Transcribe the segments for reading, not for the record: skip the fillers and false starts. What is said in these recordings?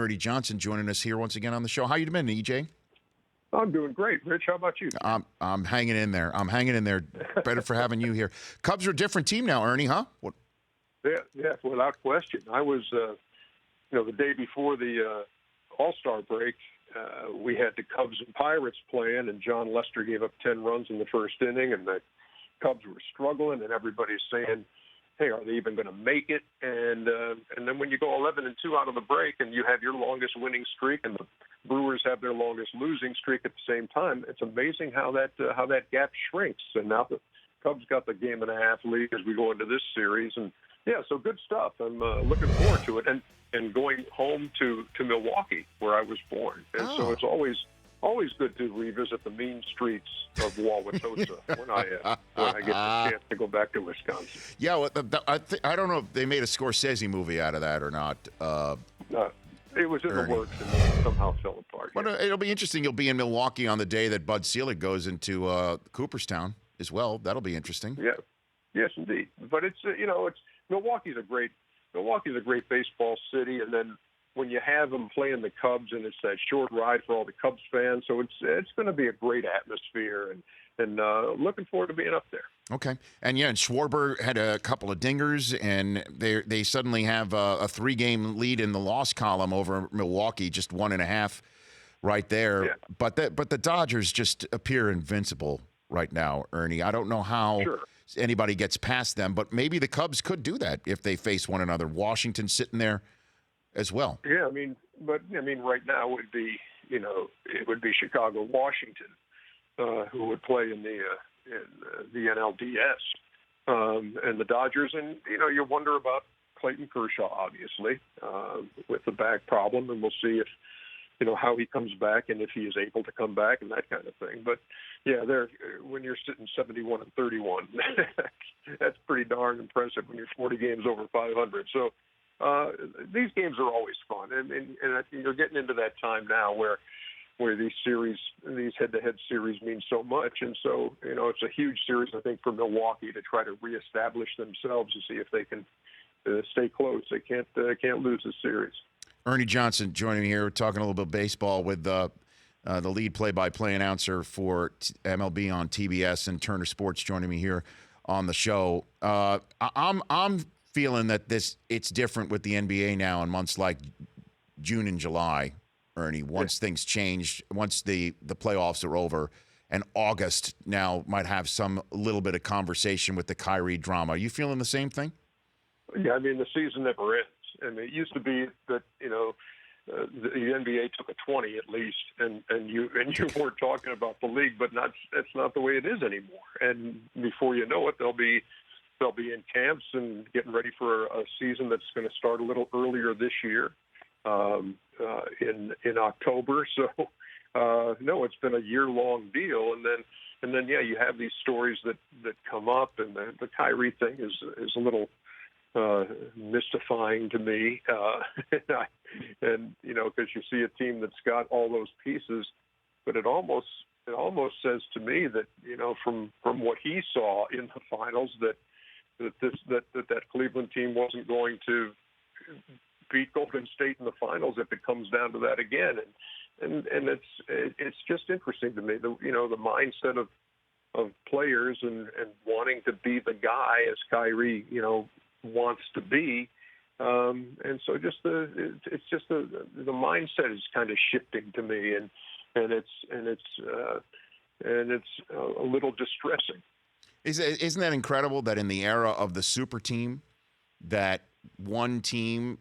Ernie Johnson joining us here once again on the show. How you been, EJ? I'm doing great, Rich. How about you? I'm hanging in there. Better for having you here. Cubs are a different team now, Ernie, huh? What? Yeah, without question. I was, the day before the All-Star break, we had the Cubs and Pirates playing, and John Lester gave up 10 runs in the first inning, and the Cubs were struggling, and everybody's saying, hey, are they even going to make it? And then when you go 11-2 out of the break and you have your longest winning streak and the Brewers have their longest losing streak at the same time, it's amazing how that gap shrinks. And now the Cubs got the game and a half lead as we go into this series. And, yeah, so good stuff. I'm looking forward to it. And going home to Milwaukee, where I was born. And so it's always good to revisit the mean streets of Wauwatosa when I get the chance to go back to Wisconsin. Yeah, well, I don't know if they made a Scorsese movie out of that or not. It was in the works and it somehow fell apart. But it'll be interesting. You'll be in Milwaukee on the day that Bud Selig goes into Cooperstown as well. That'll be interesting. Yeah, yes, indeed. But it's Milwauke's a great baseball city, and then when you have them playing the Cubs, and it's that short ride for all the Cubs fans, so it's going to be a great atmosphere, and looking forward to being up there. Okay, and Schwarber had a couple of dingers, and they suddenly have a 3-game lead in the loss column over Milwaukee, just 1.5 right there. Yeah. But the Dodgers just appear invincible right now, Ernie. I don't know how anybody gets past them, but maybe the Cubs could do that if they face one another. Washington sitting there as well. Yeah, right now it would be Chicago, Washington, who would play in the NLDS, and the Dodgers, and you wonder about Clayton Kershaw, obviously, with the back problem, and we'll see if how he comes back and if he is able to come back and that kind of thing. But yeah, when you're sitting 71-31, that's pretty darn impressive when you're 40 games over 500. So. These games are always fun, and I think you're getting into that time now where these head-to-head series mean so much, and so it's a huge series I think for Milwaukee to try to reestablish themselves and see if they can stay close. They can't lose this series. Ernie Johnson joining me here, talking a little bit of baseball with the lead play-by-play announcer for MLB on TBS and Turner Sports joining me here on the show. I'm feeling that it's different with the NBA now in months like June and July, Ernie, once things change, once the playoffs are over, and August now might have some little bit of conversation with the Kyrie drama. Are you feeling the same thing? Yeah, the season never ends. It used to be that, the NBA took a 20 at least, and you weren't talking about the league, but that's not the way it is anymore. And before you know it, they'll be in camps and getting ready for a season that's going to start a little earlier this year, in October. So, no, it's been a year-long deal, and then you have these stories that come up, and the Kyrie thing is a little mystifying to me, and because you see a team that's got all those pieces, but it almost says to me that from what he saw in the finals that Cleveland team wasn't going to beat Golden State in the finals if it comes down to that again, and it's just interesting to me the mindset of players and wanting to be the guy as Kyrie wants to be, and so the mindset is kind of shifting to me, and it's a little distressing. Isn't that incredible that in the era of the super team, that one team,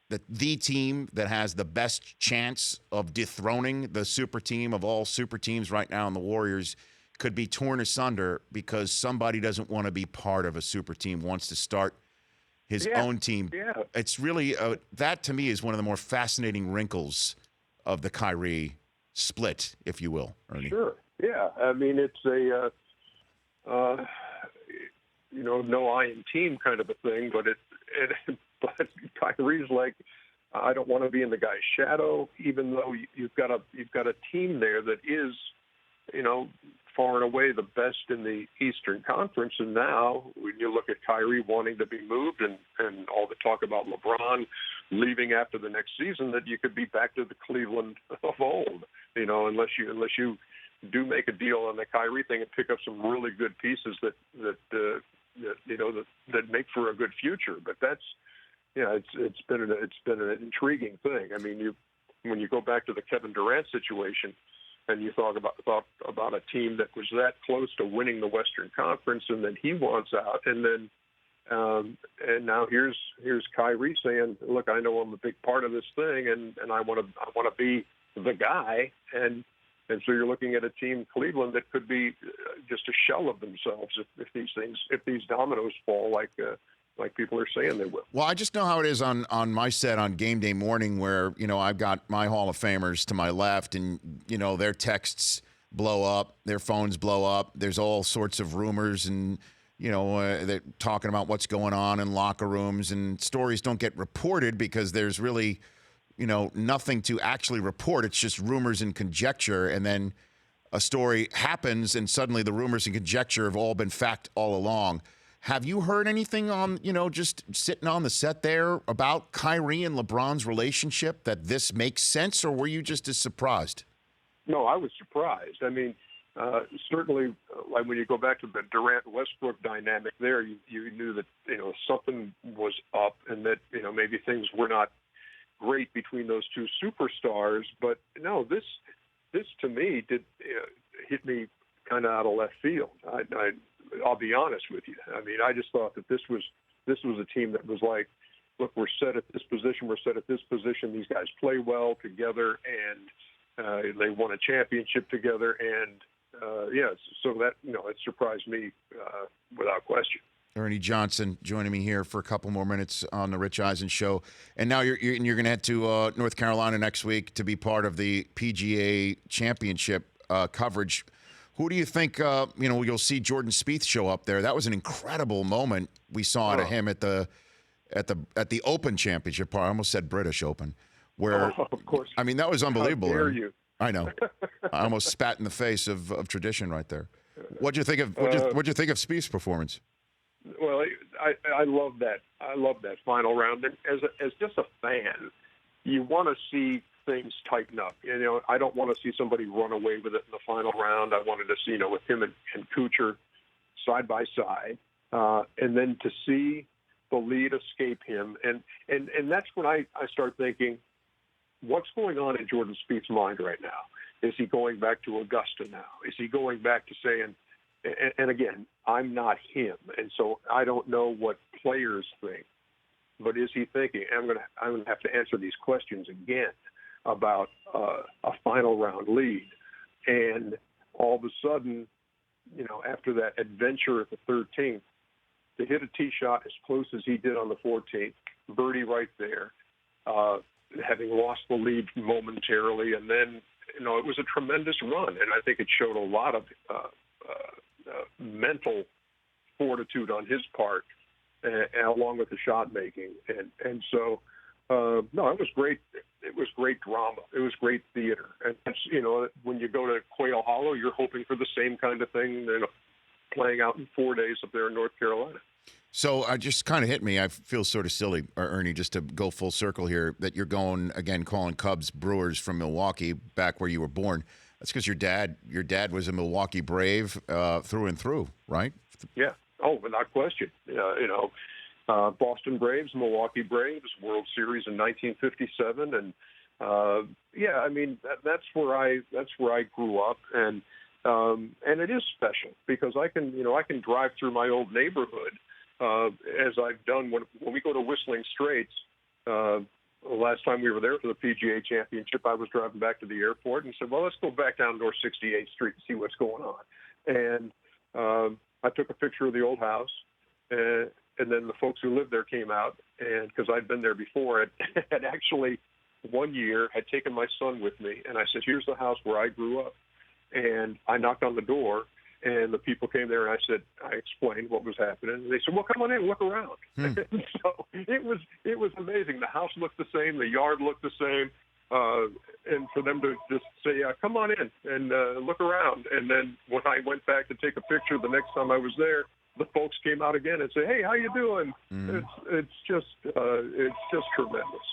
the team that has the best chance of dethroning the super team of all super teams right now in the Warriors could be torn asunder because somebody doesn't want to be part of a super team, wants to start his own team. Yeah. It's really, that to me is one of the more fascinating wrinkles of the Kyrie split, if you will, Ernie. Sure. Yeah. It's a... no I in team kind of a thing, but but Kyrie's like, I don't want to be in the guy's shadow, even though you've got a team there that is, far and away the best in the Eastern Conference. And now when you look at Kyrie wanting to be moved and all the talk about LeBron leaving after the next season, that you could be back to the Cleveland of old, unless you do make a deal on the Kyrie thing and pick up some really good pieces that make for a good future. But that's, it's been an intriguing thing. I mean, when you go back to the Kevin Durant situation, and you thought about a team that was that close to winning the Western Conference, and then he wants out, and then and now here's Kyrie saying, "Look, I know I'm a big part of this thing, and I want to be the guy." And so you're looking at a team, Cleveland, that could be just a shell of themselves if these dominoes fall like people are saying they will. Well, I just know how it is on my set on game day morning where, I've got my Hall of Famers to my left and, their texts blow up, their phones blow up. There's all sorts of rumors and, they're talking about what's going on in locker rooms, and stories don't get reported because there's really, nothing to actually report. It's just rumors and conjecture. And then a story happens and suddenly the rumors and conjecture have all been fact all along. Have you heard anything on, just sitting on the set there about Kyrie and LeBron's relationship that this makes sense, or were you just as surprised? No, I was surprised. I mean, certainly, like when you go back to the Durant-Westbrook dynamic there, you knew that, something was up and that, maybe things were not great between those two superstars. But, no, this to me did hit me kind of out of left field. I'll be honest with you. I mean, I just thought that this was a team that was like, look, we're set at this position. We're set at this position. These guys play well together, and they won a championship together. And so that it surprised me without question. Ernie Johnson joining me here for a couple more minutes on the Rich Eisen Show, and now you're going to head to North Carolina next week to be part of the PGA Championship coverage. Who do you think, you'll see Jordan Spieth show up there? That was an incredible moment we saw out of him at the Open Championship. I almost said British Open, where of course. I mean, that was unbelievable. How dare you? I know. I almost spat in the face of tradition right there. What'd you think of Spieth's performance? Well, I love that. I love that final round. And as just a fan, you want to see things tighten up. I don't want to see somebody run away with it in the final round. I wanted to see, with him and Kuchar side by side, and then to see the lead escape him. And that's when I start thinking, what's going on in Jordan Spieth's mind right now? Is he going back to Augusta now? Is he going back to saying, and again, I'm not him, and so I don't know what players think, but is he thinking, I'm going to have to answer these questions again about a final round lead? And all of a sudden, after that adventure at the 13th, to hit a tee shot as close as he did on the 14th, birdie right there, having lost the lead momentarily, and then, it was a tremendous run, and I think it showed a lot of mental fortitude on his part, along with the shot making, and so. No, it was great. It was great drama. It was great theater. And when you go to Quail Hollow, you're hoping for the same kind of thing, playing out in 4 days up there in North Carolina. So I just kind of hit me. I feel sort of silly, Ernie, just to go full circle here, that you're going again calling Cubs Brewers from Milwaukee, back where you were born. That's because your dad was a Milwaukee Brave through and through, right? Yeah. Oh, without question. Boston Braves, Milwaukee Braves, World Series in 1957, and I mean that's where I grew up, and it is special because I can drive through my old neighborhood as I've done when we go to Whistling Straits. The last time we were there for the PGA Championship, I was driving back to the airport and said, well, let's go back down North 68th Street and see what's going on. And I took a picture of the old house, and then the folks who lived there came out, and because I'd been there before, had actually one year had taken my son with me, and I said, here's the house where I grew up. And I knocked on the door, and the people came there, and I explained what was happening. And they said, well, come on in, look around. So it was amazing. The house looked the same. The yard looked the same. And for them to just say, come on in and look around. And then when I went back to take a picture the next time I was there, the folks came out again and say, "Hey, how you doing?" It's just tremendous.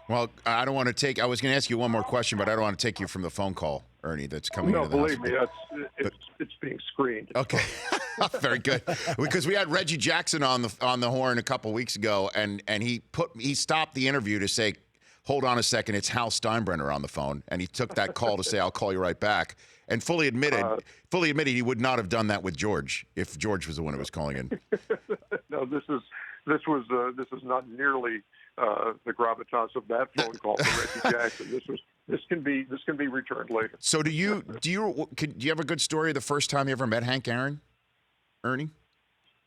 Well, I don't want to take. I was going to ask you one more question, but I don't want to take you from the phone call, Ernie. That's coming. No, into the believe me, it's being screened. Okay, very good. Because we had Reggie Jackson on the horn a couple weeks ago, and he stopped the interview to say, "Hold on a second, it's Hal Steinbrenner on the phone," and he took that call to say, "I'll call you right back," and fully admitted he would not have done that with George if George was the one who was calling in. No, this is not nearly the gravitas of that phone call for Reggie Jackson. This can be returned later. So do you have a good story of the first time you ever met Hank Aaron, Ernie?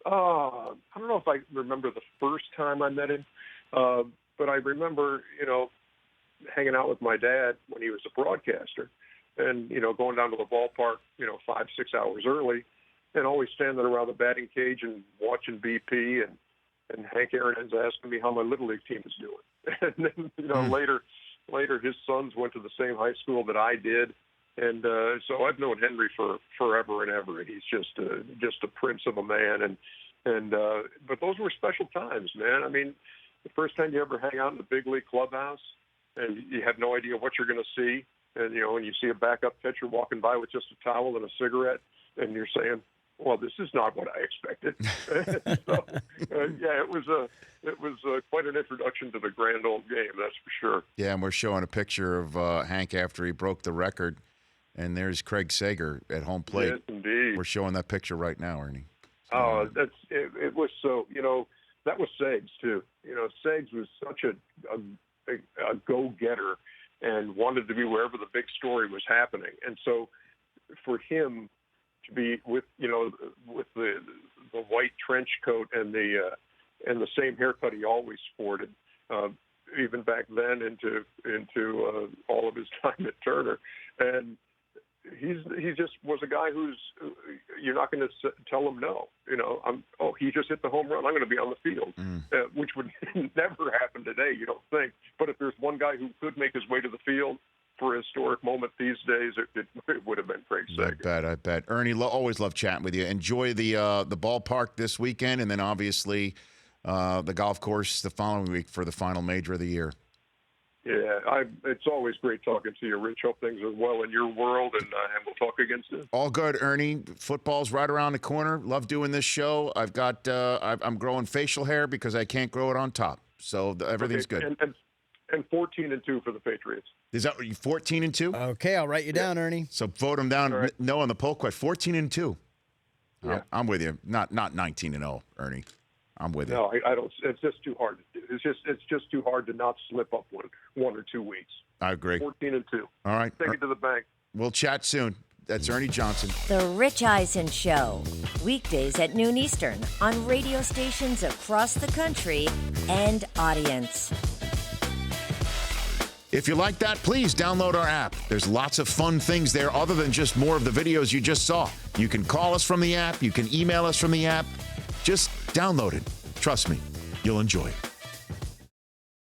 I don't know if I remember the first time I met him, but I remember hanging out with my dad when he was a broadcaster, and going down to the ballpark 5-6 hours early, and always standing around the batting cage and watching BP and Hank Aaron is asking me how my Little League team is doing. And then, later his sons went to the same high school that I did. And so I've known Henry for forever and ever. And he's just a prince of a man. But those were special times, man. I mean, the first time you ever hang out in the big league clubhouse and you have no idea what you're going to see. And, and you see a backup pitcher walking by with just a towel and a cigarette, and you're saying, well, this is not what I expected. So, it was quite an introduction to the grand old game, that's for sure. Yeah, and we're showing a picture of Hank after he broke the record, and there's Craig Sager at home plate. Yes, indeed. We're showing that picture right now, Ernie. Oh, it was so. That was Segs too. Segs was such a go-getter and wanted to be wherever the big story was happening, and so for him to be with the white trench coat and the same haircut he always sported, even back then into all of his time at Turner, and he just was a guy who's you're not going to tell him no. He just hit the home run, I'm going to be on the field, which would never happen today, you don't think. But if there's one guy who could make his way to the field for a historic moment these days, it would have been Craig Sager. I bet. Ernie, always love chatting with you. Enjoy the ballpark this weekend, and then obviously the golf course the following week for the final major of the year. Yeah, it's always great talking to you, Rich. Hope things are well in your world, and we'll talk again soon. All good, Ernie. Football's right around the corner. Love doing this show. I've got I'm growing facial hair because I can't grow it on top, so everything's good. And 14-2 for the Patriots. Is that 14-2? Okay, I'll write you down, Ernie. So vote them down. Right. No on the poll question. 14-2. Yeah. I'm with you. Not 19-0, Ernie. I'm with you. No, I don't. It's just too hard to do. It's just too hard to not slip up one or 2 weeks. I agree. 14-2. All right. Take it to the bank. We'll chat soon. That's Ernie Johnson. The Rich Eisen Show. Weekdays at noon Eastern on radio stations across the country and audience. If you like that, please download our app. There's lots of fun things there other than just more of the videos you just saw. You can call us from the app. You can email us from the app. Just download it. Trust me, you'll enjoy it.